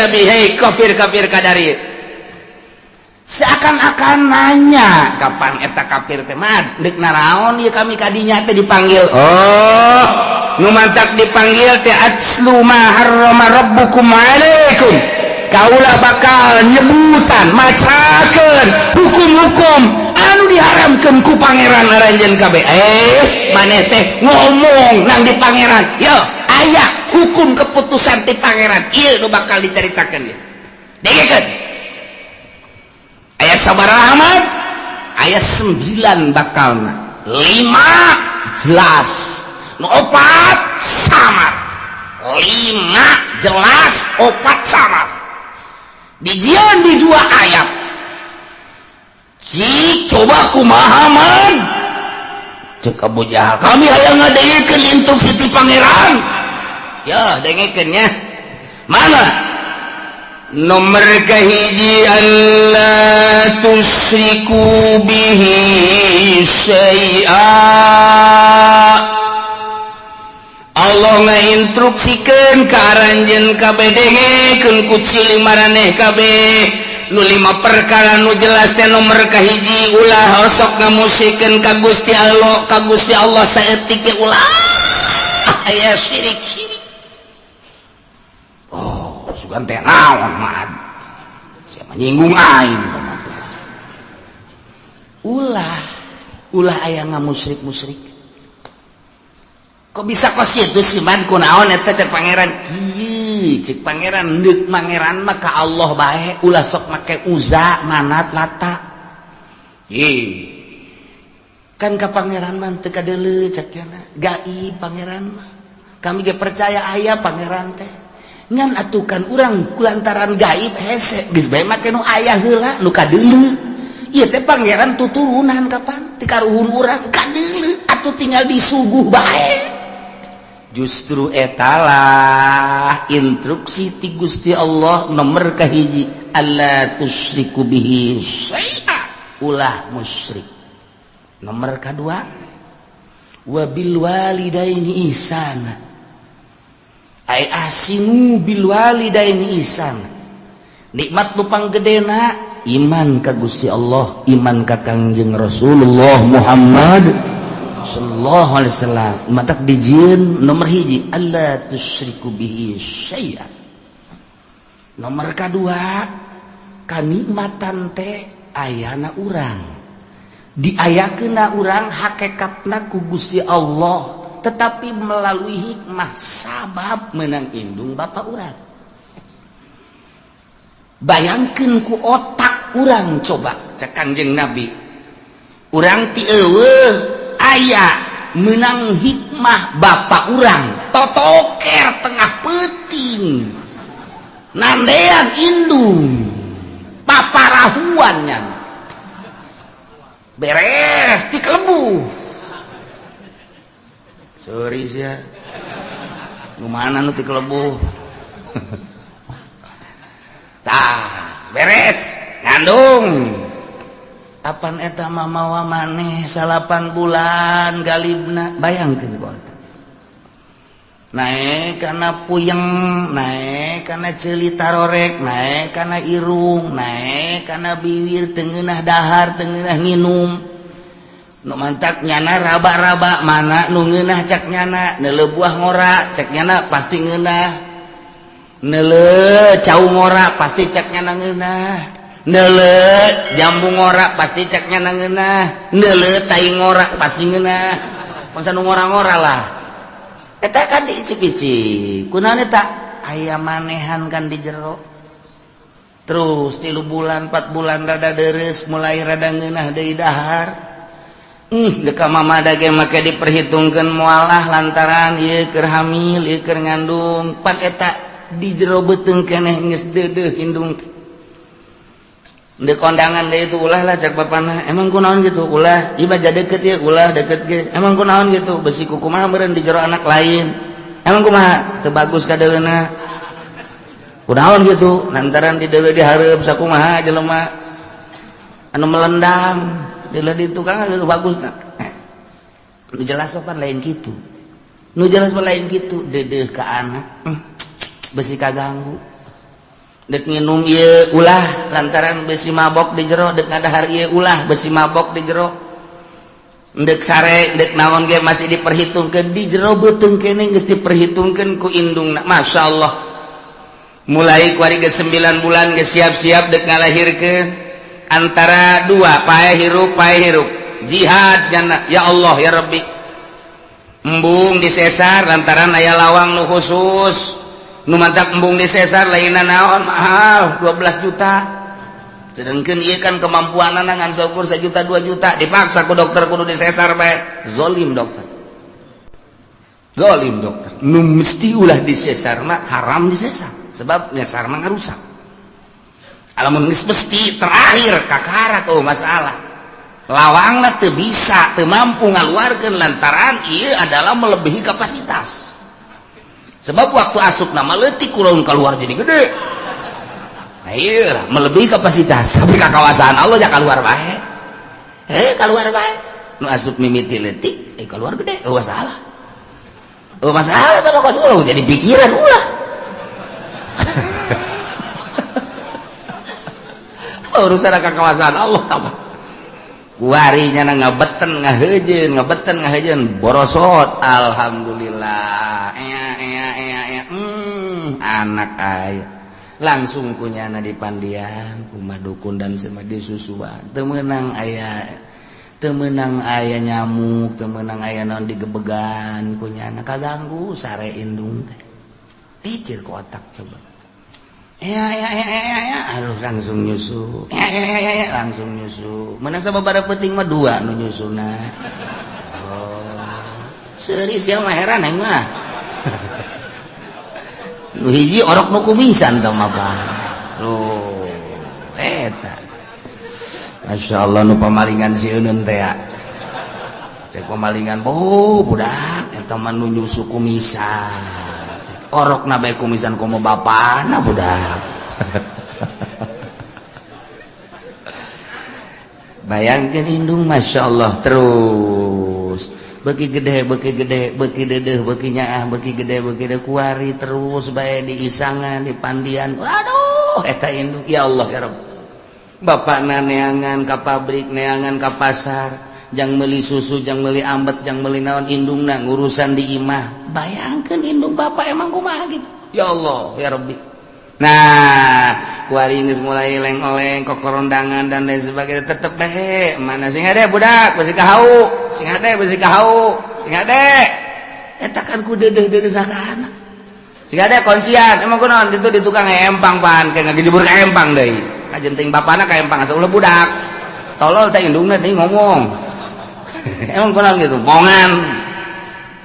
Nabi, hei kafir-kafir kadari. Seakan-akan nanya kapan eta kafir teh mah deuk naraon ieu kami kadinya teh dipanggil. Oh, nu mantak dipanggil teh atslu ma harrama rabbukum alaikum. Kaulah bakal nyebutan macakeun hukum-hukum anu diharamkeun ku pangeran aranjeun kabeh. Maneh teh ngomong nang di pangeran. Yo, aya hukum keputusan ti pangeran. Ieu nu bakal dicaritakeun ieu. Dengekeun. Ayat sabaraha Ahmad? Ayat 9 bakalna. 5 jelas. Nu 4 samar. 5 jelas, 4 samar. Dijieun di 2 ayat. Cik coba kumaha man? Cek Abu Jahal, kami hayang ngadengekeun instruksi ti pangeran. Ya, dengekeun nya. Mana? Nomor kahiji alla tusyriku bihi syai'a. Allah ngainstruksikeun ka aranjeun kabeh dengekeun ku cili maraneh kabeh nu 5 perkara nu jelas teh. Nomor kahiji ulah sok ngamusikeun ka Gusti Allah saeutik ge ulah aya syirik. Sugan teh naon mah sia menyinggung aing ulah aya ngamusyrik. Kok bisa kos kitu sih man kunaon eta cek pangeran kieu cek pangeran deuk pangeran mah ka Allah bae ulah sok make Uzza Manat Lata kan ka pangeran mah teu kadeuleu cek yana gaib pangeran mah kami ge percaya aya pangeran teh ngan atukan urang kulantaran gaib hese geus bae make nu aya heula nu kadeuleu ieu teh pangeran tuturunan kapan ti karuhun urang kadeuleu atuh tinggal disuguh bae. Justru etalah instruksi ti Gusti Allah nomor kahiji alla tusyriku bihi syai'a ulah musyrik. Nomor kedua wa bil walidaini ihsana ai ahsinu bil walidaini ihsana. Nikmat nu panggedena iman ka Gusti Allah, iman ka Kangjeng Rasulullah Muhammad sallallahu alaihi wasallam. Matak dijieun nomor hiji alla tusyriku bihi syai'a. Nomor kedua kanikmatan teh ayana urang diayakeunna urang hakikatna ku Gusti Allah tetapi melalui hikmah sabab menang indung bapak urang. Bayangkeun ku otak urang coba cek Kangjeng Nabi urang ti eueuh aya menang hikmah bapak urang totoker tengah peuting nandean indung paparahuannya beres ti kelebu sorry sia gimana nu ti kelebu tah beres ngandung apan eta mah mawa maneh 8 bulan galibna bayangkeun kok naik kana puyeng naik kana ceuli tarorek naik kana irung naik kana bibir teu ngeunah dahar teu ngeunah nginum nu mantak nyana raba-raba mana nu ngeunah cak nyana neuleuh buah ngora cak nyana pasti ngeunah neuleuh cau ngora pasti cak nyana ngeunah neuleuh jambu ngora pasti cak nyana ngeunah neuleuh tai ngora pasti ngeunah masa nu ngora-ngora lah eta kan diicip-icip kunaon eta aya manehan kan di jero terus 3 bulan 4 bulan rada deres mulai rada ngeunah deui dahar deka mamada ge make diperhitungkeun moalah lantaran ieu keur hamil ieu keur ngandung pan eta di jero beuteung keneh geus deudeuh indung ndek kondangan deui itu ulah lah cak bapana emang kunaon gitu ulah ieu baja deukeut ya ulah deukeut ge emang kunaon gitu besi kumaha meureun di jero anak lain emang kumaha teu bagus kadeuleuna kunaon gitu lantaran di deuleu dihareup sakumaha jelema anu melendam deuleu di tukang geus bagusna nu jelas pan lain kitu nu jelas pan lain kitu deudeuh ka anak besi kaganggu dek nginum ieu ulah lantaran besi mabok di jero, dek ngadahar ieu ulah besi mabok di jero, dek sare dek naon ge masih diperhitungkeun di jero beuteung kene geus diperhitungkeun ku indungna. Masyaallah mulai ku ari geus 9 bulan geus siap-siap dek ngalahirkeun antara dua pae hirup jihad jana ya Allah ya Rabbi embung disesar lantaran aya lawang nu khusus nu mantak embung disesar lainna naon mahal 12 juta sedangkeun ieu kan kemampuanna ngan saukur 1 juta 2 juta dipaksa ku dokter kudu disesar bae zalim dokter nu mesti ulah disesar mah haram disesar sebab nyesar mah ngarusak alamun geus mesti terakhir kakara tuh masalah lawangna teu bisa teu mampu ngaluarkeun lantaran ieu adalah melebihi kapasitas sebab waktu asup nama leutik kunaon keluar jadi gede nah ieu melebihi kapasitas tapi ka kawasan Allah ja keluar bae keluar bae nu asup mimiti leutik keluar gede masalah masalah teh bakal jadi pikiran ulah urusan kekawasan Allah apa warinya ngabeten ngaheujeun borosot alhamdulillah anak aya langsung kunyana dipandian kumaha dukun dan semadi susuan teu meunang aya nyamuk teu meunang aya naon digebegan kunyana kaganggu sare indung teh pikir ku otak coba aduh langsung nyusu menang sababaraha penting mah 2 nu nyusuna seuris ya mah heran aing mah nu hiji orok nu kumisan teh mah eta masyaallah nu pamalingan si euneun teh ya cek pamalingan budak eta mah nu nyusu kumisan orok na bae kumisan komo bapana budak bayangkeun indung masyaallah terus beuki gede beuki deudeuh beuki nyaah beuki gede kuari terus bae diisangan dipandian waduh eta indung ya Allah ya Rabb bapakna neangan ka pabrik neangan ka pasar jang meuli susu jang meuli ambet jang meuli naon indungna ngurusan di imah bayangkeun indung bapak emang kumaha gitu ya Allah ya Rabbi nah kuari geus mulai leng-oleng kokorondangan dan lain sebagainya tetep bae mana sing hade budak beusi kahau sing hade eta kan ku deudeuh-deudeuhna ka anak sing hade konsian emang kunaon ditu di tukang empang pan kayak ngajebur ka empang deui kajenting bapana ka empang asa ulah budak tolol teh indungna deui ngomong emang kunaon gitu bongan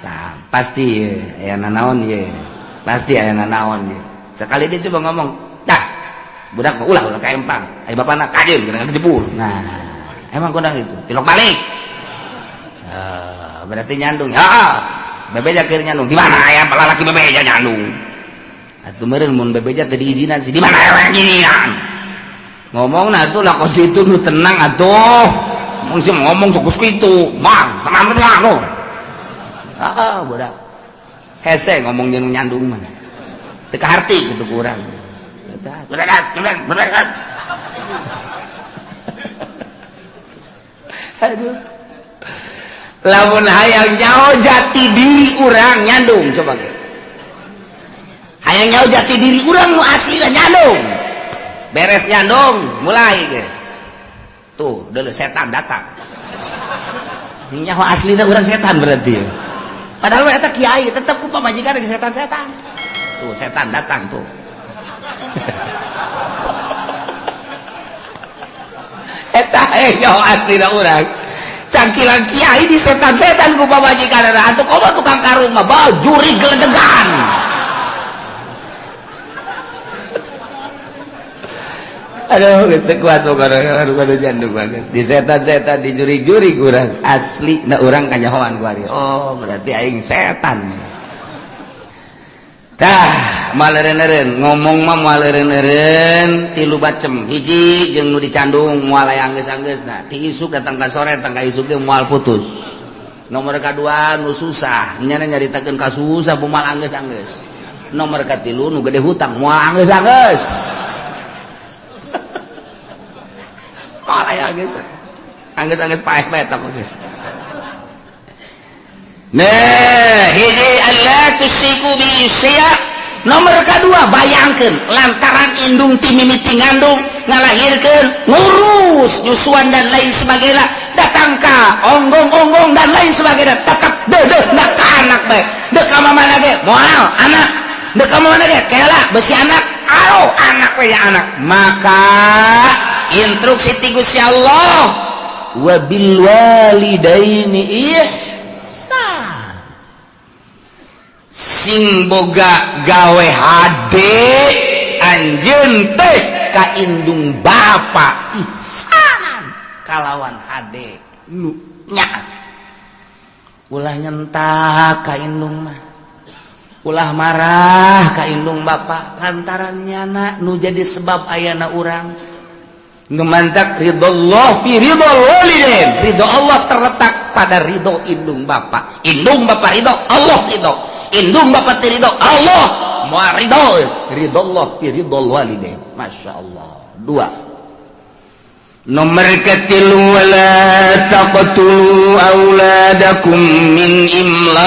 nah pasti aya nanaon ye pasti aya nanaon ye sekali dia coba ngomong dah budak ulah ka empang aya bapana kajeun kana jebur nah emang kunaon gitu tilok balik berarti nyandung ya bebeja keur nyandung di mana aya lalaki bebeja nyandung atuh meureun mun bebeja teu diizinan sih di mana aya ginian ngomongna atuh lakos ditu nu tenang atuh mungkin ngomong fokus gitu mang tenang lo budak hese ngomong jeung nyandung mah teu kaharti kitu kurang berat aduh lamun hayang nyaho jati diri urang nyandung coba ge hayang nyaho jati diri urang nu aslina nyandung beres nyandung mulai guys tuh dulu setan datang nyawa aslinya orang setan berarti padahal eta kiai tetap ku pamajikan di setan-setan tuh setan datang tuh eta nyawa aslinya orang cangkilan kiai di setan-setan ku pamajikan atuh komo tukang karung mah juri geledegan aduh geus teu kuat pokona kanu jandung bagus di setan-setan di juri-juri kurang asli na urang kanyahoan ku ari oh berarti aing setan tah maleureun ngomong mah maleureun tilu bacem hiji jeung nu dicandung moal aya anggeus-anggeusna ti isuk datang ka sore datang ka isuk ge moal putus nomor kadua nu susah nya nyaritakeun ka susah moal anggeus-anggeus nomor katilu nu gede hutang moal anggeus-anggeus Tol aya geus. Anggeus paeh bae eta geus. Nah, hiji Allah tusyriku bi syai'a. Nomor kedua, bayangkeun lantaran indung ti mimiti ngandung ngalahirkeun ngurus nyusuan dan lain sebagainya datang ka onggong-onggong dan lain sebagainya tetap deudeuh da ka anak bae deuk ka mamana ge moal anak deuk ka mamana ge kela besi anak aro anak we ya anak maka instruksi ti Gusti Allah wa bil walidaini ihsan sing boga gawe hade anjeun teh ka indung bapa ihsanan kalawan hade nu nyaat ulah nyentak ka indung mah ulah marah ka indung bapa lantaran nyana nu jadi sebab ayana urang ngemantak ridallah fi ridal walidain ridho Allah terletak pada ridho indung bapa ridho Allah ridho indung bapak ridho Allah moal ridho ridallah fi ridal walidain masyaallah. Dua nomor ketilu wala taqtulu auladakum min imlaq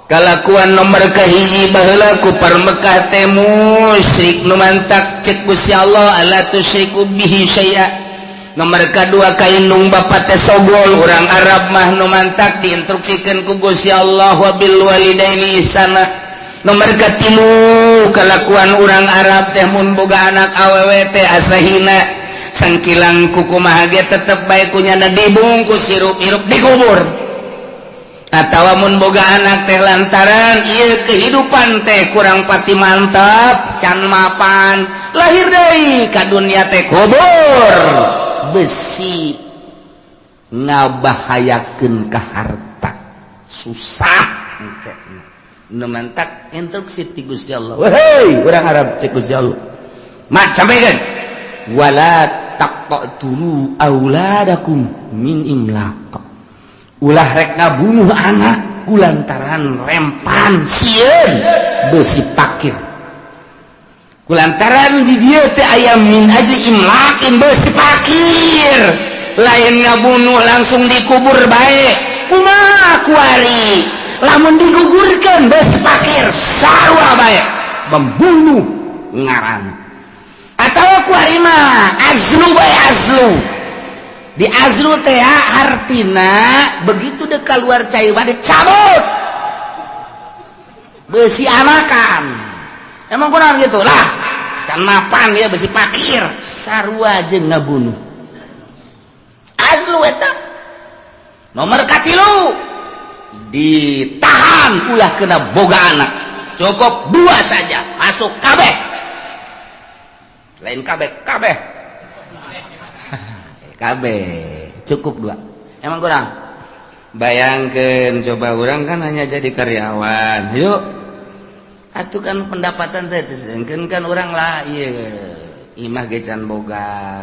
kalakuan nomor kahiji baheula ku parmekah teh musyrik nu mantak cek Gusti Allah alla tusyriku bihi syai'a. Nomor kedua kaindung bapak teh sogol urang Arab mah nu mantak diinstruksikeun ku Gusti Allah wa bil walidaini ihsana. Nomor katilu kalakuan urang Arab teh mun boga anak awewe teh asahina sangkilang kukumaha ge tetep bae kunyana dibungkus sirup-irup dikubur. Atawa mun boga anak teh lantaran ieu kehidupan teh kurang pati mantap can mapan lahir deui ka dunya teh kubur. Besi ngabahayakeun ka harta susah nemantak instruksi ti Gusti Allah wahai urang Arab cek Gusti Allah mak sampaikan wala taqtulu auladakum min imlaq ulah rek ngabunuh anak kulantaran rempan sieun besi pakir kulantaran di dia teh aya min aja imlakin besi pakir lain ngabunuh langsung dikubur bae kumaha kuari lamun digugurkeun besi pakir sarua bae membunuh ngaran atawa kuari mah azlu bae azlu di azlu teh artina begitu dek keluar cai bade cabut besi anakan. Emang benar gitu lah can mapan ya besi pakir sarua jeung ngabunuh azlu eta. Nomor katilu ditahan ulah kena boga anak cukup 2 saja masuk kabeh lain kabeh cukup 2 emang kurang bayangkeun coba orang kan hanya jadi karyawan yuk atuh kan pendapatan saya kan orang lah iya imah ge can boga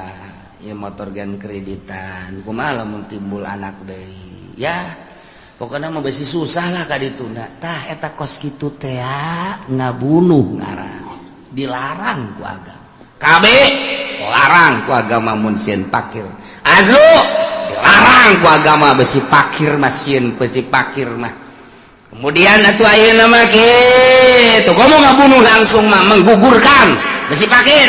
ieu motor gen kreditan kumaha lamun timbul anak deui ya pokoknya mah besi susah lah ka dituna tah eta kos kitu teh ngabunuh ngaran dilarang ku agama kabeh larang ku agama mun sieun pakir azlu dilarang ku agama besi pakir mah sieun besi pakir mah. Kemudian atuh ayeuna mah kitu komo ngabunuh langsung mah menggugurkan besi pakir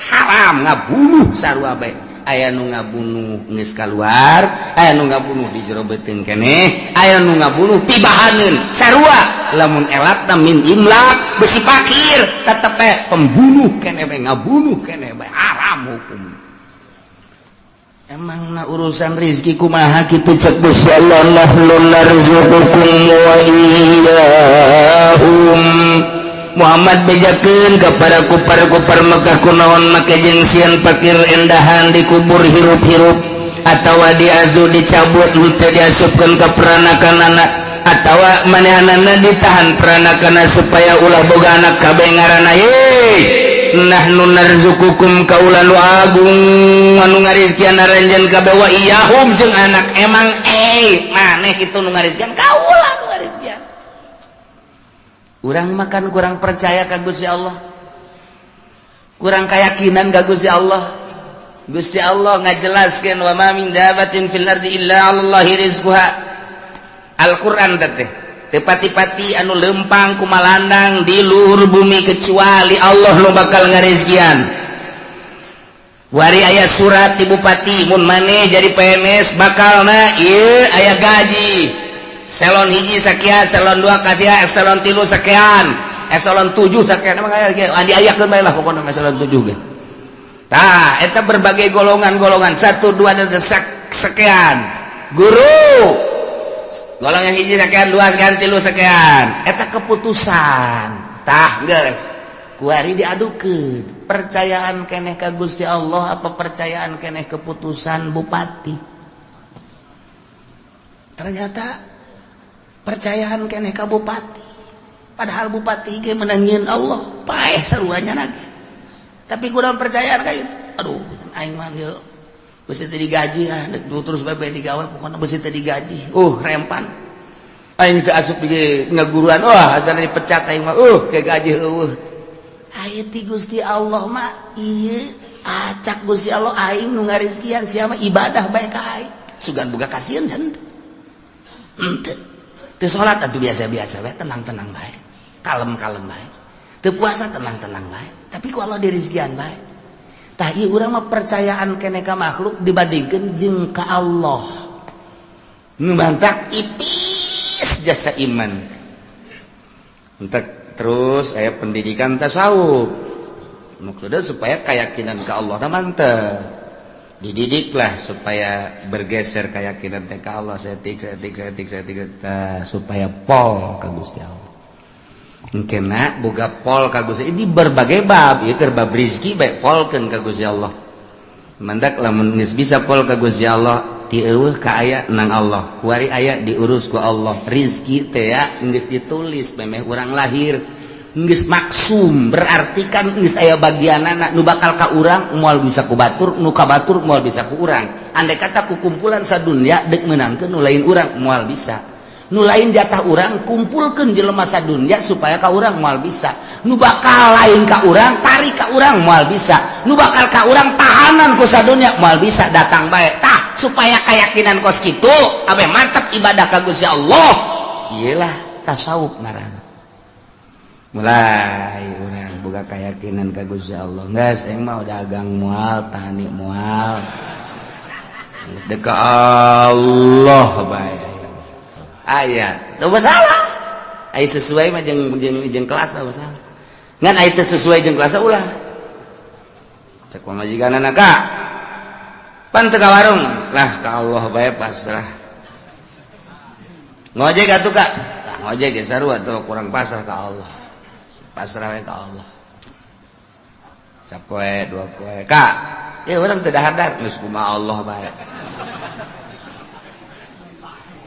haram ngabunuh sarua bae aya nu ngabunuh geus kaluar aya nu ngabunuh di jero beuteung keneh aya nu ngabunuh tibahaneun sarua lamun elatna min imlaq besi pakir tetep pembunuh keneh bae ngabunuh keneh bae haram hukum. Emang na urusan rezeki kumaha kitu cek Gusti Allah nahnu narzuqukum wa iyyahum Muhammad bejakeun ka para kupar-kupar Mekah kunaon make jeung sieun pakir endahan dikubur hirup-hirup atawa diazdu dicabut teu diasupkeun ka peranakanana atawa manehanana ditahan peranakana supaya ulah boga anak kabeh ngaranna nahnu narzuqukum kaula nu agung anu ngarizkian aranjeun kabeh wa iyyahum jeung anak emang maneh kitu nu ngarizkian kaula nu ngarizkian urang makan kurang percaya ka Gusti Allah kurang keyakinan ka Gusti Allah. Gusti Allah ngajelaskeun wa ma min dabatin fil ardi illa 'alallahi rizquha. Al-Qur'an teh tepati-pati anu lempang kumalandang di luhur bumi kecuali Allah nu bakal ngarizkian. Wari aya surat ti bupati mun maneh jadi PNS bakalna ieu aya gaji eselon 1 sakian, eselon 2 kasia, eselon 3 sakian, eselon 7 sakian. Emang aya diayakeun bae lah pokona eselon 7 ge. Tah eta berbagai golongan-golongan 1 2 dan sekian. Guru golongan 1 sakian, 2 sakian, 3 sakian. Eta keputusan. Tah geus kuari diadukeun. Percayaan keneh ka Gusti Allah apa percayaan keneh keputusan bupati? Ternyata percayaan keneh ka bupati. Padahal bupati ge menangieun Allah, paeh saruanya lagi. Tapi kurang percayaan ka itu. Aduh, aing mah geus beusi teu digaji terus bae digawe pokona beusi teu digaji. Rempan. Aing teu asup di ngaguruan. Asana dipecat aing mah. Ke gaji eueuh. Ayat ti Gusti Allah mah ieu acak Gusti Allah aing nu ngarizkian sia mah ibadah bae ka aing. Sugan boga kasieun henteu. Teu salat atuh biasa-biasa bae, tenang-tenang bae. Kalem-kalem bae. Teu puasa tenang-tenang bae. Tapi ku Allah dirizkian bae. Tah ieu urang mah percayaan keneh ka makhluk dibandingkeun jeung ka Allah. Nu mantap ipis jasa iman. Entek terus aya pendidikan tasawuf maksudnya supaya keyakinan ke Allah mantap dididiklah supaya bergeser keyakinan ke Allah setik supaya pol ka Gusti Allah kena boga pol ka Gusti ini berbagai bab ieu keur bab rezeki bae polkeun ka Gusti Allah mandak lamun geus bisa pol ka Gusti Allah ti eueuh ka aya nang Allah kuari aya diurus ku Allah rizki teh ya geus ditulis memeh urang lahir geus maksum berarti kan geus aya bagianana nu bakal ka urang moal bisa ku batur nu ka batur moal bisa ku urang andai kata ku kumpulan sadunya deuk meunangkeun nu lain urang moal bisa nu lain jatah urang kumpulkeun jelema sadunya supaya ka urang moal bisa nu bakal lain ka urang tarik ka urang moal bisa nu bakal ka urang tahanan ku sadunya moal bisa datang bae tah supaya keyakinan kos kitu abe mantap ibadah ka Gusti Allah iyalah tasawuf ngaranna mulai urang boga keyakinan ka Gusti Allah geus aing mah dagang moal tani moal geus deuk ka Allah bae aya teu masalah aya sesuai mah jeung kelas teu masalah ngan aya teu sesuai jeung kelas ulah cek pamajikanana ka pan teu ka warung lah ka Allah bae pasrah ngojek atuh Kak ngojek ge sarua atuh kurang pasrah ka Allah pasrah we ka Allah sapoe dua poe Kak ieu urang teu dahar geus kumaha Allah bae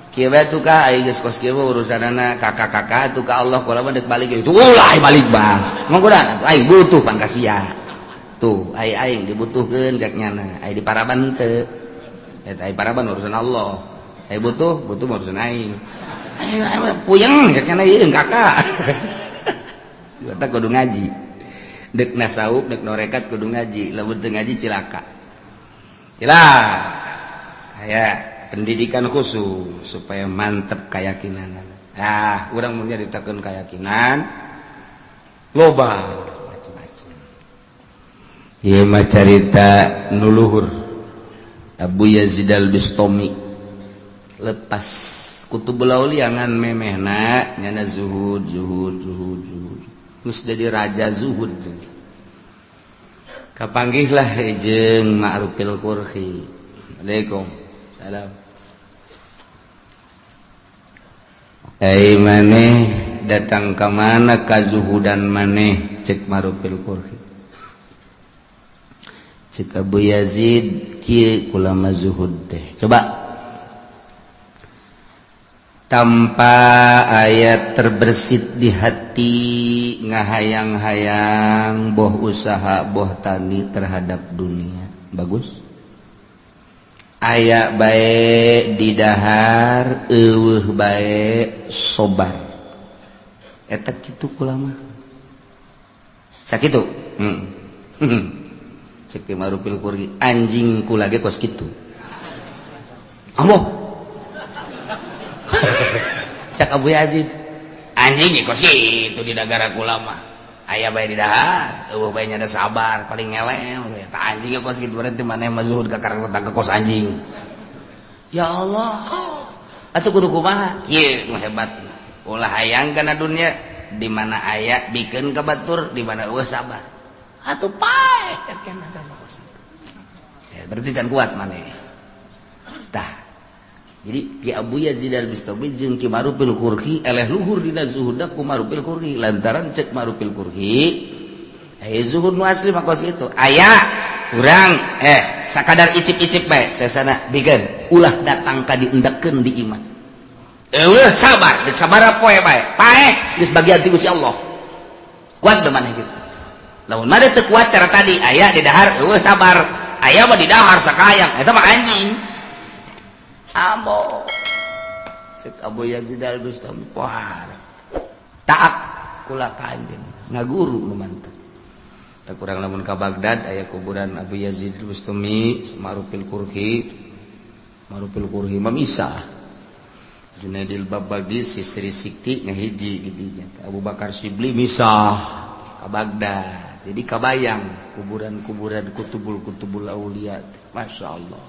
kieu bae tuh Kak aya geus kos kieu urusanana kakak-kakak tuh ka Allah kula mah deuk balik itu ulah balik bang mangkudan atuh aing butuh pan ka sia tuh aing dibutuhkeun cek nyana aya di paraban teu eta aya paraban urusan Allah aya butuh urusan aing puyeng cek nyana ieu kakak eta kudu ngaji deuk nasawuf deuk norekat kudu ngaji lamun teu ngaji cilaka aya pendidikan khusus supaya mantep keyakinan urang mun nyaritakeun keyakinan loba ieu mah carita nu luhur Abu Yazid al-Bistami lepas kutubul auliya ngan memehna nyana zuhud geus jadi raja zuhud kapanggihlah jeung Ma'rufil Qurhi Assalamualaikum salam ai maneh datang ka mana ka zuhudan maneh cek Ma'rufil Qurhi cek Abu Yazid kieu kulama zuhud teh coba tanpa ayat terbersit di hati ngahayang-hayang boh usaha boh tani terhadap dunia bagus aya bae di dahar eueuh bae sobar eta kitu kulama sakitu cek marupil kurgi anjing kula ge kos kitu ambo cak Abu Yazid anjing kos kitu di negara kula mah aya bae di dahar bae nya ada sabar paling ngelel ta anjing kos kitu berarti maneh mah zuhud ka karang ke kos anjing ya Allah atuh kudu kumaha kieu nu hebat ulah hayang kana dunya di mana aya bikeun ka batur di mana eueuh sabar atuh pae cekeun ada kos ya berarti can kuat maneh tah jadi Ki Abu Yazid al-Bistami jeung Ki Marupil Qurhi eleh luhur dina zuhudna ku Marupil Qurhi lantaran cek Marupil Qurhi aya zuhud nu asli mah kos kitu aya urang sakadar icip-icip bae sesana bikeun ulah datang ka diendekeun di iman eueuh sabar deuk sabaraha poe bae paeh geus bagian ti Gusti Allah kuat teu maneh kitu lamun mah teu kuat cara tadi aya di dahar eueuh sabar aya mah di dahar sakayang eta mah anjing ambo cek Abu Yazid al-Bistami wah taat kula ka anjeun ngaguru nu mantep tak kurang lamun ka Baghdad aya kuburan Abu Yazid al-Bistami Marupil Qurhi mah misah Junaidil Babaghi Sisri Sikti ngahiji gitunya Abu Bakar Shibli misah ka Baghdad jadi kabayang kuburan-kuburan kutubul aulia Masya Allah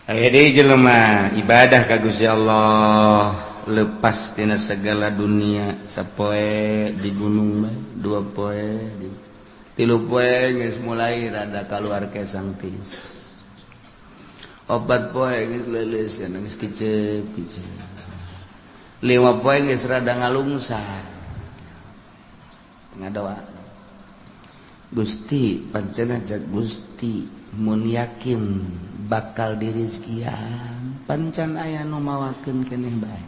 aya deui jelema ibadah ka Gusti Allah lepas tina segala dunia sapoe di gunung bae 2 poe 3 poe geus mulai rada kaluar kesang tis 4 poe geus leuleus geus kicep 5 poe geus rada ngalungsar ngadoa Gusti pancena jak Gusti mun yakin bakal dirizkian pancan aya nu mawakeun keneh bae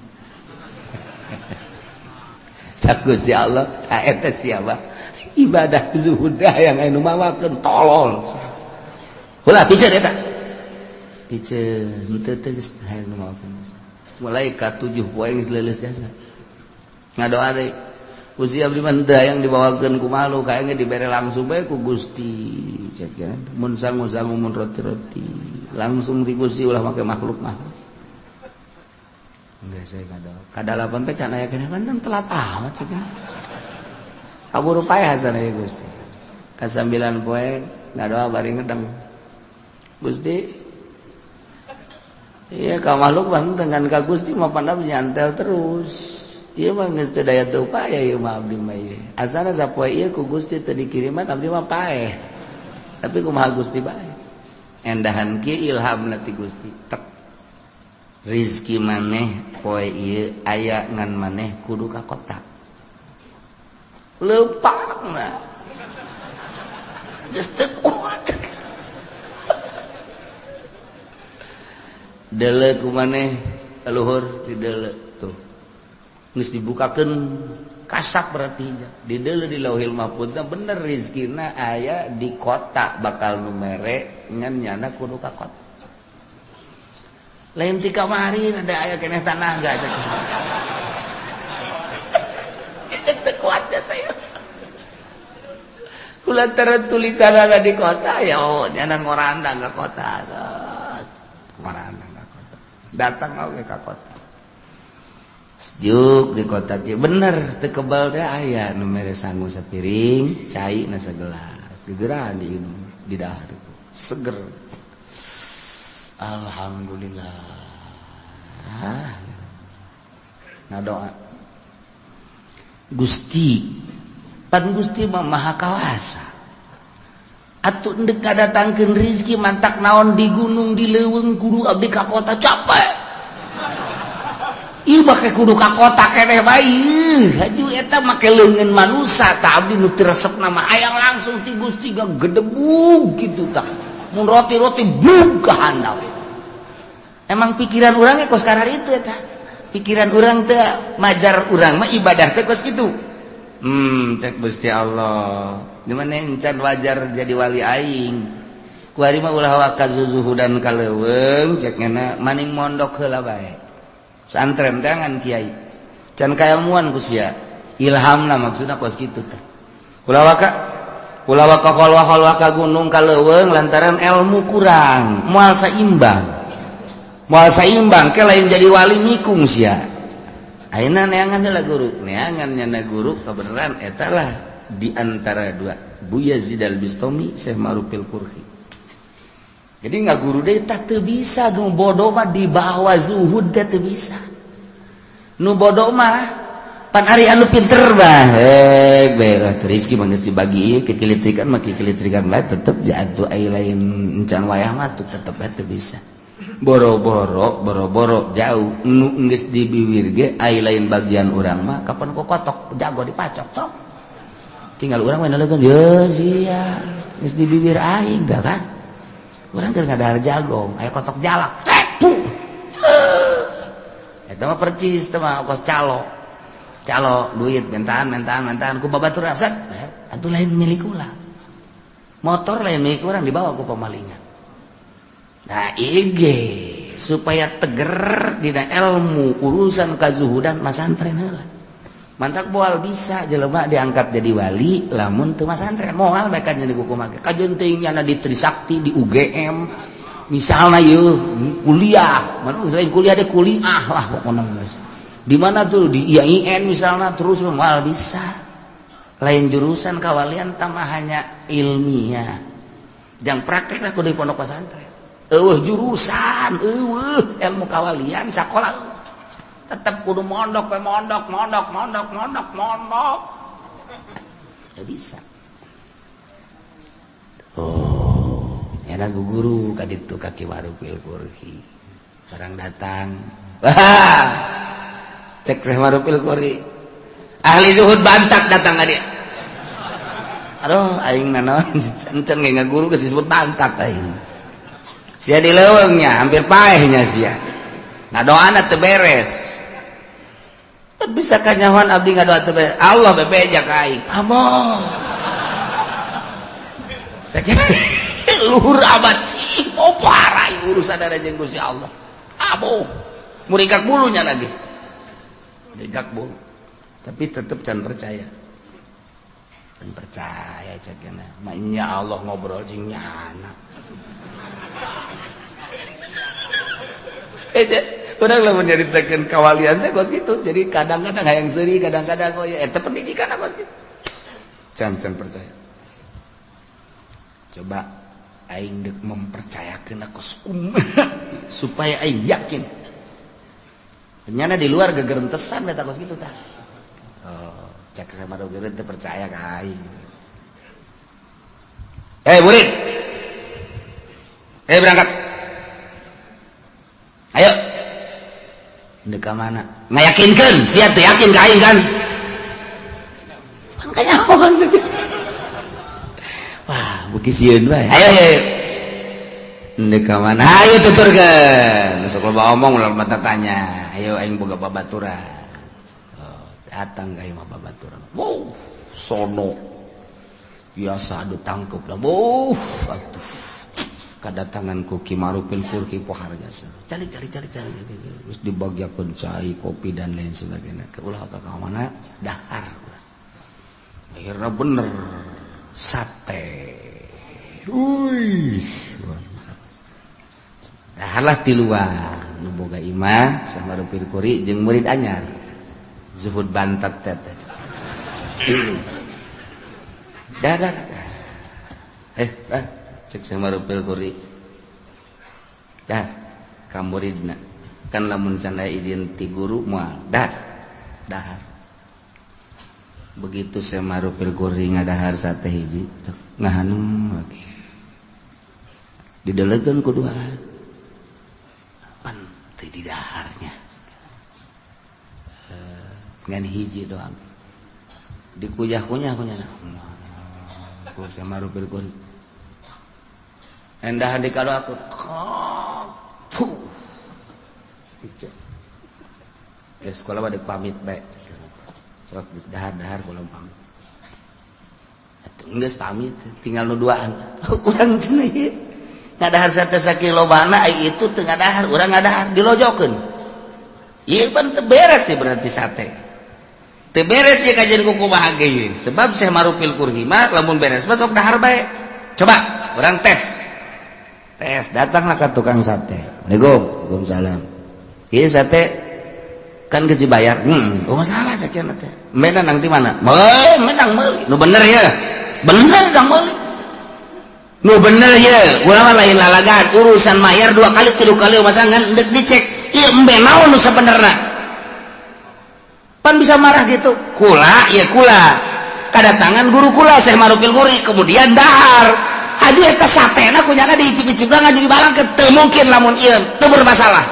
cak Gusti Allah ta eta siapa ibadah zuhud hayang aya nu mawakeun tolol ulah piceun eta piceun teu geus hayang nu mawakeun mulai ka 7 poe geus leuleus jasa ngadoa deui Gusti abdi mah teu hayang dibawakeun ku malu kaengge dibere langsung bae ku Gusti cek ya mun sangu-sangu mun roti-roti langsung di Gusti ulah make makhluk enggak saya kadalapan teh can aya keneh pan telat amat sih kaburu pae hasan aya Gusti ka 9 poe ngadoa bari ngedeng Gusti iya ka makhluk pan dengan ka Gusti mah pandap nyantel terus ieu mah geus teu daya teu upaya ieu mah abdi mah ieu asana sapoe ieu ku Gusti teu dikiriman abdi mah paeh tapi kumaha Gusti bae endahan kieu ilhamna ti Gusti tek rizki maneh poe ieu aya ngan maneh kudu ka kota leupangna geus teu kuat deuleu ku maneh kaluhur di deuleu tuh geus dibukakeun kasak berarti di deuleu di Lauhil Mahfuz bener rizkina aya di kota bakal numere ngan nyana kudu ka kota lain ti kamari ada aya keneh tanah enggak cek teu kuat ya saya kulantaran tulisan ada di kota ya oh nyana ngorandang ka kota ngorandang ka kota datang oge ka kota sejuk di kota dia bener teu kebal teh aya nu mere sangu sapiring cai na sagelas digeran di dahar itu seger alhamdulillah ngadoa Gusti pan Gusti mah maha kawasa atuh endek kadatangkeun rezeki mantak naon di gunung di leuweung kudu abdi ka kota capek ieu make kudu ka kota keneh bae haju eta make leungeun manusa tah abdi nu teu resepna mah hayang langsung ti Gusti gedebug kitu tah mun roti-roti bug ka handap emang pikiran urang ge kos karar itu eta pikiran urang teh majar urang mah ibadah teh kos kitu cek Gusti Allah di mana encan wajar jadi wali aing ku ari mah ulah wakazuzuhudan kaleuweung cek ngana maning mondok heula bae santren tangan kiai can kailmuan ku sia ilhamna maksudna kos kitu teh ulah waka Kulawa ka kholwa ka gunung ka leuweung lantaran ilmu kurang, moal saimbang. Moal saimbang ke lain jadi wali mikung sia. Ayeuna neangan heula guru, neangan nyana guru kebenaran eta lah di antara dua Buya Yazid Al-Bistami Syekh Ma'rufil Qurhi. Jadi ngaguru deui tah teu bisa, nu bodoh mah di bawah zuhud teh teu bisa. Nu bodoh mah pan ari anu pinter mah beureuh rezeki mah geus dibagi ieu kekilitrikan mah kekilitrikan bae tetep jatuh ai lain encan wayah mah tetep teu bisa. Boro-boro jauh nu geus di bibir ge ai lain bagian urang mah kapan ku kotok jago dipacok sok. Tinggal urang mah naleungkeun ye sia geus di bibir aing da kan. Urang keur ngadahar jagong aya kotok jalak. Eta mah percis teh mah ongkos calo duit mentaan ku babaturan set atuh lain milik urang. Motor lain milik urang dibawa ku pamalingan. Nah ige supaya teger dina ilmu urusan kazuhudan masantren heula. Mantak moal bisa jelema diangkat jadi wali lamun teu masantren moal bae kan jadi kumaha kajeun teuing nya di Trisakti di UGM misalna yeuh kuliah manu selain kuliah de kuliah lah pokona geus. Di mana tuh di IAIN misalna terus moal bisa. Lain jurusan kawalian tambah hanya ilmiah. Jang praktek lah kudu di pondok pesantren. Jurusan ilmu kawalian sakola tetap kudu mondok ya bisa. Nyana guru kaditu kaki Ma'rufil Qurhi barang datang cek Syekh Ma'rufil Qurhi ahli zuhud bantak datang ka dia. Aduh aing naon encen ge ngaguru geus disebut bantak aing. Sia di leuweungnya hampir paehnya sia. Ngadoana teu beres. Bisa kanyawan abdi ngadoa teu beres. Allah bebeja ka aing. Amoh. Sakit luhur abad sih. Oh parah urusan ada jeung Gusti Allah. Amoh. Murigak bulunya lagi. Murigak bulu. Tapi tetep can percaya. Dan percaya cakena. Nya Allah ngobrol jeung nyana. Orang lah menceritakan kawalian teh kos gitu. Jadi kadang-kadang hayang seuri, kadang-kadang oh ya eta pendidikan apa gitu. Can percaya. Coba aing deuk mempercayakeun kos supaya aing yakin. Ternyata di luar gegerentesan eta kos gitu tah. Oh, cek sama doger teh percaya ka aing. Murid. Berangkat. Ayo. Ndek ka mana? Ngayakinkeun, sia teu yakin ka aing kan? Pan kanyawan. Wah, beuki sieun wae. Ayo. Ndek ka mana? Ayo tuturkeun. Sok loba omong ulah mata tanya. Ayo aing boga babaturan. Oh, datang ka ieu mah babaturan. Wow, sono. Biasa adu tangkep dah. Atuh. Kedatangan ku Ki Ma'rufil Qurhi pohar jasa. Cari. Terus dibagiakeun cai, kopi dan lain sebagainya. Ke ulah ka mana? Dahar. Akhirnya bener sate. Dahar lah tiluan. Nu boga imah Syekh Ma'rufil Qurhi jeung murid anyar. Zuhud bantat teh. Dah. Cek Syekh Ma'rufil Qurhi. Dah, ka muridna. Kan lamun can aya izin ti guru moal. Dah. Begitu Syekh Ma'rufil Qurhi ngadahar sate hiji, ngahanem lagi. Didelegeun ku duaan. Pan teu didaharnya. Ngan hiji doang. Dikuyah-kuyah ku Syekh Ma'rufil Qurhi. Endah dikalo aku ya sekolah pada pamit baik sok dahar kalau pamit atuh geus pamit tinggal nu duaan urang cenah ieu ngadahar sate sakilobana itu teu ngadahar urang ngadahar dilojokeun ieu pan teu beres sih berarti sate teu beres ya kajian kuku bahagia sebab Syekh Marufil Qurhi mah lamun beres mah sok dahar bae. Coba urang tes datanglah ke tukang sate. Assalamualaikum. Waalaikumsalam. Ieu sate kan geus dibayar. Oh masalah sakieu teh. Mena nang ti mana? Menang meuli. Nu bener ya. Bener dang meuli. Nu bener ya. Urang mah lain lalagan urusan mayar 2 kali 3 kali masa ngan deuk dicek. Ieu embe naon nu sabenerna? Pan bisa marah gitu. Kula, ya kula. Kadatangan guru kula Syekh Marufil Qurhi kemudian dahar. Aduh eta satena kunyana diicip-icip jadi balang ke teu mungkin lamun ieu teu bermasalah.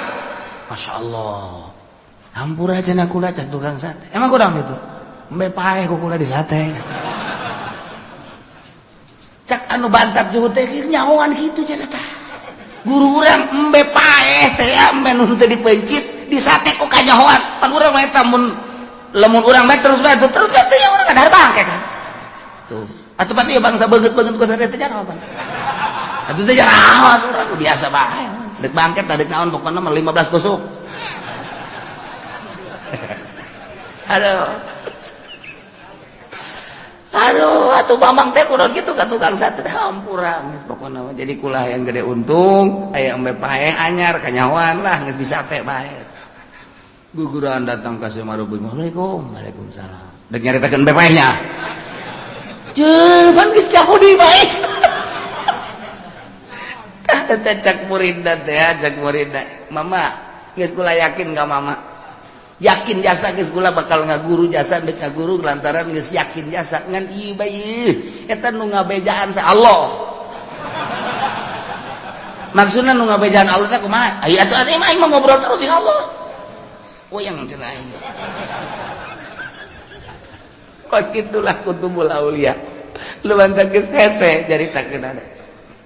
Masyaallah. Hampura cenah kula cak tukang sate. Emang kurang gitu. Embe paeh ku kula di sate. Cak anu bantat juhud teh nyahoan kitu cenah tah. Guru urang embe paeh teh embe nu teu dipencit di sate ku kanyahoan. Pan urang mah eta mun lamun urang mah terus bae ya urang kadahar bangke kan. Tuh. Atuh pati ya bangsa beungeut-beungeut ku sate teh jaraha apa? Atuh teh jaraha urang biasa bae. Deuk bangket deuk naon pokona mah 15 tusuk. Aduh, atuh mamang teh kunaon kitu ka tukang sate teh hampura geus pokona mah jadi kulah yang gede untung aya embe paeh anyar kanyahoan lah geus bisa teh bae. Guguran datang ka Syekh Marufil. Assalamualaikum. Waalaikumsalam. Deuk nyaritakeun embe paehnya. Pan geus cahudi bae. Tah cak muridna teh cak muridna. Mama, geus kula yakin ka mama. Yakin jasa geus kula bakal ngaguru jasa deuk ngaguru lantaran geus yakin jasa ngan ieu bae eta nu ngabejaan sa Allah. Maksudna nu ngabejaan Allah teh kumaha? Aya atuh aing mah ngobrol terus sing Allah. Yang cenah aing. Kos kitulah kutubul aulia. Lumantan geus hese jaritakeun ada.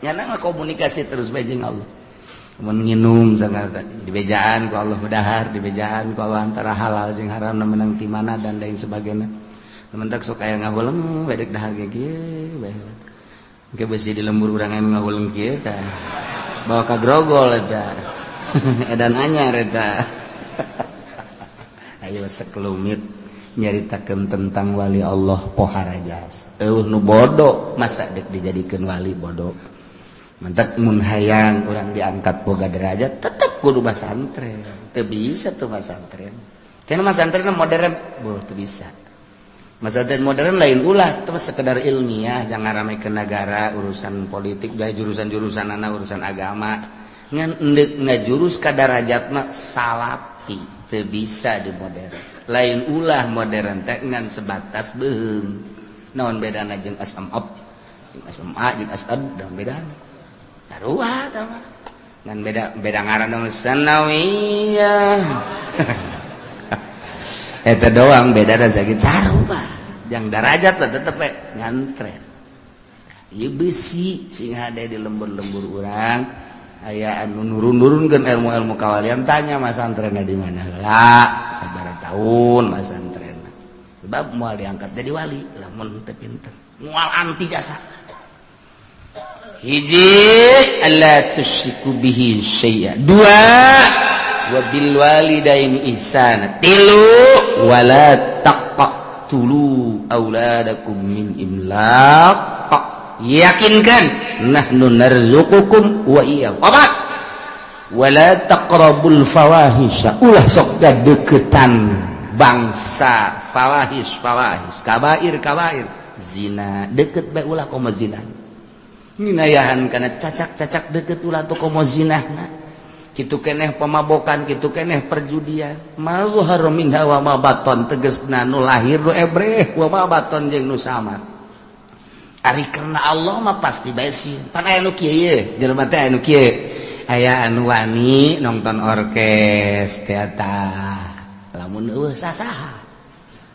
Nyana komunikasi terus bae jeung Allah. Mun nginum sangarta dibejaan ku Allah dahar, dibejaan ku Allah antara halal jeung haram menang ti mana dan lain sebagainya. Mentak sok aya ngahuleng bedek dahar ge kieu bae. Engke beusi di lembur urang aya ngahuleng kieu tah. Bawa ka grogol eta. Edan anyar eta. Ayo sekelumit nyaritakeun tentang wali Allah pohara jasa. Nu bodoh masa dek dijadikeun wali bodoh. Mantak mun hayang urang diangkat boga derajat tetep kudu basantren. Teu bisa tuh basantren. Cenah basantren modern, teu bisa. Basantren modern lain ulah teu sekedar ilmiah jangan ramekeun negara urusan politik gaya jurusan-jurusanana urusan agama. Ngan endeup ngajurus ka darajatna salafi teu bisa di modern. Lain ulah modern teh ngan sebatas beung. Naon bedana jeung SMA? Jeung SMA jeung asad daun bedana. Sarua tah mah. Ngan beda ngaran dong sanawiyah. Eta doang beda da sakit sarua. Jang derajat lah tetep ngantren. Ieu beusi sing hade di lembur-lembur urang. Aya anu nurun-nurunkeun ilmu-ilmu kawalian tanya mas antrenna di mana heula sabaraha tahun mas antrenna sebab moal diangkat jadi wali lamun teu pinter moal anti jasa hiji alla tusyriku bihi syai'a dua wa bil walidaini ihsana tilu wala taqtulu auladakum min imlaq yakinkan nahnu narzuqukum wa iyyahum apa wala taqrabul fawahisha ulah sok gadeukeutan bangsa fawahis kabair zina deukeut bae ulah komo zina nginayahan kana cacak-cacak deukeut ulah teu komo zinahna kitu keneh pamabokan kitu keneh perjudian mazhar minha wa ma baton tegasna nu lahir nu ebreh wa ma baton jeung nu samar ari karena Allah mah pasti bae sih. Pan aya nu kieu ye, jelema teh anu kieu. Aya anu wani nonton orkes teh tah. Lamun eueuh sasaha.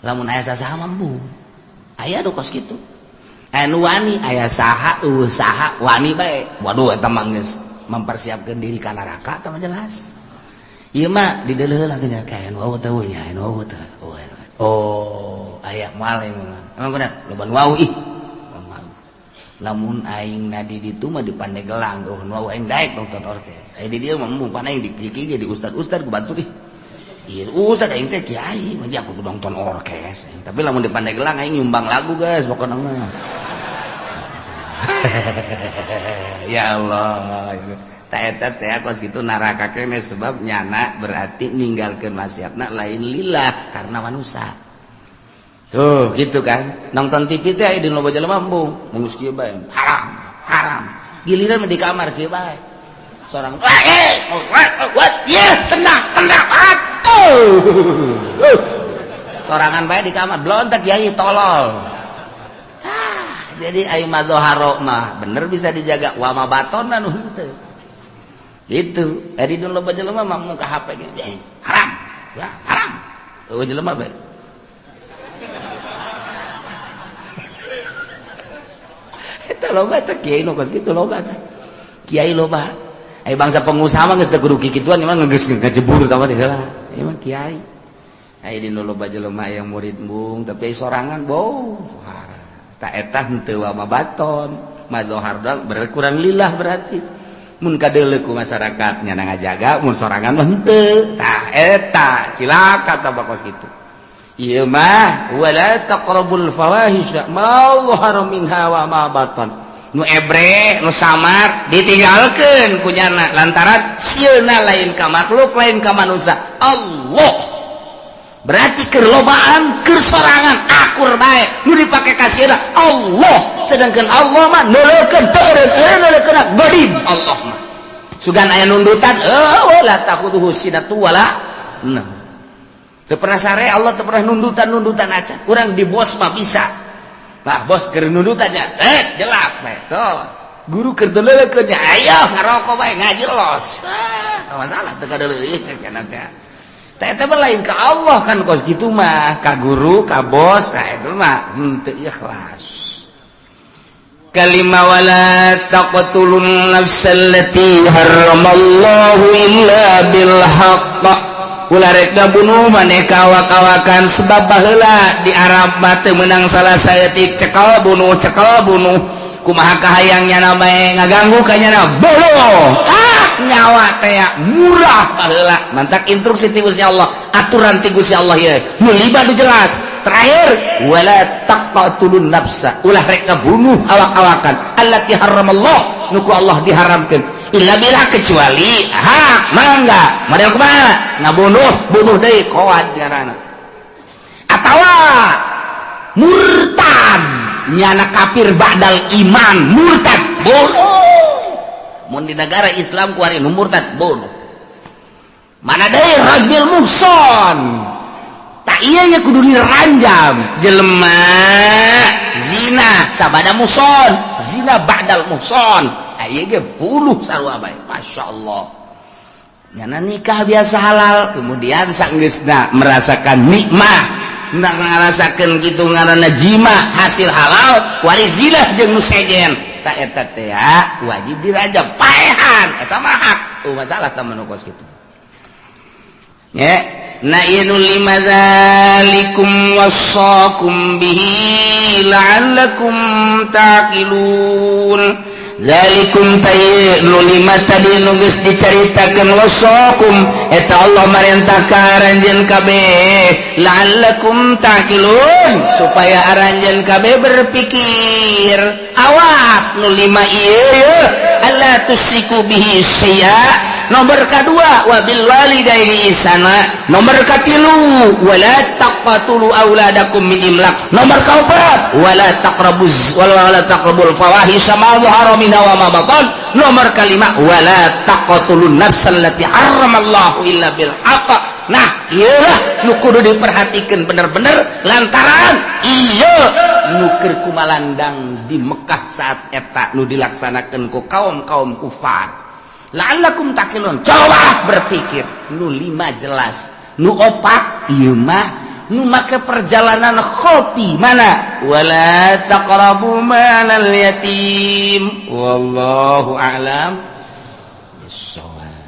Lamun aya sasaha mambu. Aya nu kos kitu. Aya nu wani, aya saha, eueuh saha, wani bae. Waduh eta mah geus mempersiapkeun diri ka neraka tah mah jelas. Ieu mah di deuleuh lah geunya kae anu eueuh teh nya, anu eueuh teh. Oh, aya moal emang bener, loba nu wau ih. Lamun aing nadi ditu mah di Pandeglang nu aing daek nonton orkes. Aya di dieu mah mun pan aing di ustad-ustad ku batu deh. Iya, usah aing teh kiai, mah aku nonton orkes. Tapi lamun di Pandeglang aing nyumbang lagu guys, pokokna mah. Ya Allah. Tak eta teh kos kitu neraka keneh sebab nyana berarti ninggalkeun maksiatna lain lillah karena manusia. Tuh, gitu kan. Nonton TV teh aya di loba jelema embung, menggus kieu bae. Haram. Giliran di kamar kieu bae. Seorang tenang sorangan bae di kamar blontak kiai tolol. Jadi ayo mazharo mah bener bisa dijaga wa ma batonna nu henteu gitu. Edi dun loba jelema mah mun ka HP ge haram ya haram jelema bae eta loba teh kiai nu kos kitu loba teh kiai loba. Bangsa pengusaha mah geus teu kudu kikituan mah geus ngajebur tah teh heula. Ieu mah kiai. Aya di loba jelema aya murid embung tapi sorangan boh. Tak eta henteu wa mabaton, mazhar berkurang lillah berarti. Mun kadeuleu ku masyarakat nya ngajaga, mun sorangan mah henteu. Tah eta cilaka tah bakos kitu. Ieu mah wala taqrabul fawahisha ma dhahara minha wa ma batan. Nu ebre nu samar ditinggalkeun ku nyana lantaran sieuna lain ka makhluk lain ka manusia Allah berarti keur lobaan keur sorangan akur bae nu dipake ka sieuna Allah sedangkan Allah mah nuleukeun teu eureun nuleukeun godim Allah mah sugan aya nundutan la takhuduhu sinatu wala nah teu pernah sare Allah teu pernah nundutan acan urang di bos mah bisa. Nah, bos keur nundutannya, jelap bae. Tuh. Guru keur deuleukeun nya, ayo ngarokok bae ngajelos. Teu masalah teu kadeuleuh cek kana teh. Teh eta mah lain ka Allah kan kos kitu mah, ka guru, ka bos, itu mah teu ikhlas. Kalimah wala taqtulun nafsal lati haramallahu illa bil haqq. Ulah rek ngabunuh maneh kawak-kawakan sebab baheula di Arab mah teu meunang salah saeutik cekel bunuh kumaha kahayangnya na bae ngaganggu ka nyana bolo nyawa teh murah baheula mantak instruksi ti Gusti Allah aturan ti Gusti Allah ieu nu lima nu jelas terakhir wala taqtulun nafsa ulah rek ngabunuh awak-awakan allati haramallah nu ku Allah diharamkeun illa bila kecuali hak mangga model kumaha ngabunuh deui qawad diarana atawa murtad nyana kafir ba'dal iman murtad bunuh mun di negara Islam ku ari nu murtad bunuh mana deui rajmil muhson tak iya ya kudu diranjam jelema zina sabada muhson zina ba'dal muhson aya ge puluh sarua bae masyaallah nyana nikah biasa halal kemudian saenggeusna merasakan nikmah ndak ngarasakeun kitu ngaranna jima hasil halal waris zina jeung nu sejen ta eta teh wajib dirajam paehan eta mah hak masalah tah manukos kitu ya na inu limadzalikum wasaqum bihi la'allakum taqilun zalikum tayyinu lima tadi nugus diceritakeun wasakum eta Allah marentah ka aranjeun kabeh la'allakum taqilun supaya aranjeun kabeh berpikir awas nu lima ieu alla tusyriku bihi syai'a nomor kedua wabil walidaini ihsana nomor katilu wala taqtulu auladakum min imlaq nomor kaopat wala taqrabul fawahisha ma dhahara minha wa ma batan nomor kalima wala taqtulun nafsal lati haramallahu illa bil haqq nah ieu nu kudu diperhatikeun bener-bener lantaran ieu nu keur kumalandang di Mekah saat eta nu dilaksanakeun ku kaum-kaum kufar la'allakum taqilun coba berpikir nu lima jelas nu opat ieu mah nu make perjalanan khofi mana wala taqrabu malal yatim wallahu a'lam bissawab